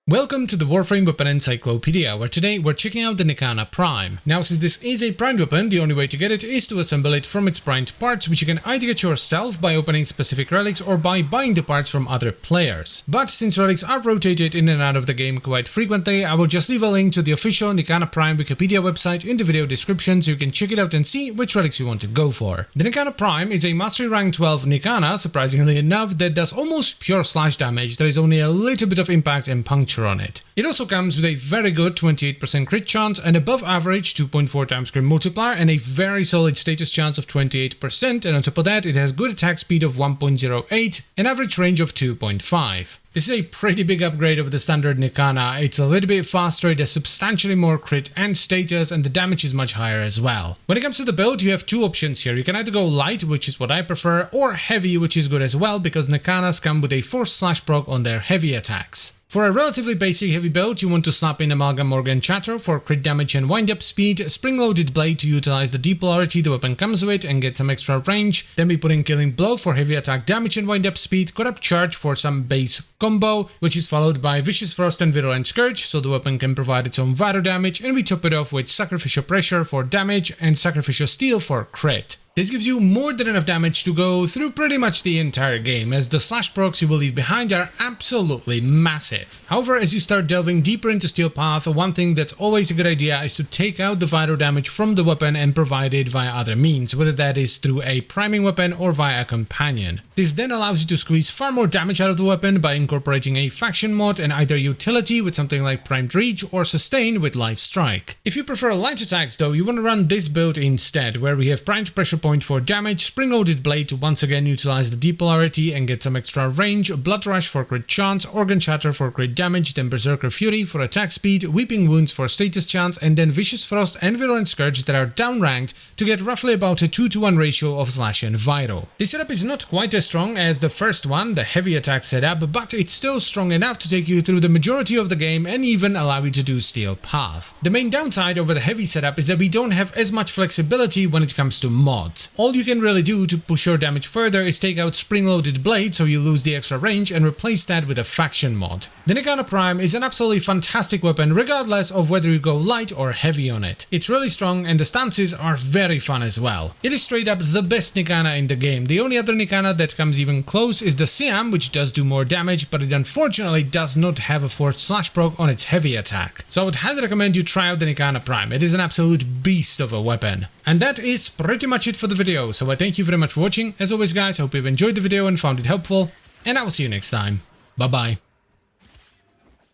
Welcome to the Warframe Weapon Encyclopedia, where today we're checking out the Nikana Prime. Now, since this is a primed weapon, the only way to get it is to assemble it from its primed parts, which you can either get yourself by opening specific relics or by buying the parts from other players. But since relics are rotated in and out of the game quite frequently, I will just leave a link to the official Nikana Prime Wikipedia website in the video description so you can check it out and see which relics you want to go for. The Nikana Prime is a Mastery Rank 12 Nikana, surprisingly enough, that does almost pure slash damage. There is only a little bit of impact and puncture on it. It also comes with a very good 28% crit chance, an above average 2.4 times crit multiplier, and a very solid status chance of 28%, and on top of that it has good attack speed of 1.08, an average range of 2.5. This is a pretty big upgrade over the standard Nikana. It's a little bit faster, it has substantially more crit and status, and the damage is much higher as well. When it comes to the build, you have two options here. You can either go light, which is what I prefer, or heavy, which is good as well, because Nikanas come with a force slash proc on their heavy attacks. For a relatively basic heavy build, you want to slap in Amalgam Organ Chatter for crit damage and wind-up speed, Spring-Loaded Blade to utilize the deep polarity the weapon comes with and get some extra range, then we put in Killing Blow for heavy attack damage and wind-up speed, Corrupt Charge for some base combo, which is followed by Vicious Frost and Virulent Scourge, so the weapon can provide its own Vado damage, and we top it off with Sacrificial Pressure for damage and Sacrificial Steel for crit. This gives you more than enough damage to go through pretty much the entire game, as the slash procs you will leave behind are absolutely massive. However, as you start delving deeper into Steel Path, one thing that's always a good idea is to take out the vital damage from the weapon and provide it via other means, whether that is through a priming weapon or via a companion. This then allows you to squeeze far more damage out of the weapon by incorporating a faction mod and either utility with something like Primed Reach or Sustain with Life Strike. If you prefer light attacks though, you want to run this build instead, where we have Primed Pressure Point for damage, Spring-Loaded Blade to once again utilize the deep polarity and get some extra range, Blood Rush for crit chance, Organ Shatter for crit damage, then Berserker Fury for attack speed, Weeping Wounds for status chance, and then Vicious Frost and Virulent Scourge that are downranked to get roughly about a 2-to-1 ratio of slash and vital. This setup is not quite as strong as the first one, the heavy attack setup, but it's still strong enough to take you through the majority of the game and even allow you to do Steel Path. The main downside over the heavy setup is that we don't have as much flexibility when it comes to mods. All you can really do to push your damage further is take out Spring-Loaded Blade so you lose the extra range and replace that with a faction mod. The Nikana Prime is an absolutely fantastic weapon regardless of whether you go light or heavy on it. It's really strong and the stances are very fun as well. It is straight up the best Nikana in the game. The only other Nikana that comes even close is the Siam, which does do more damage, but it unfortunately does not have a forced slash proc on its heavy attack. So I would highly recommend you try out the Nikana Prime. It is an absolute beast of a weapon. And that is pretty much it for the video, so I thank you very much for watching. As always guys, I hope you've enjoyed the video and found it helpful, and I will see you next time. Bye bye.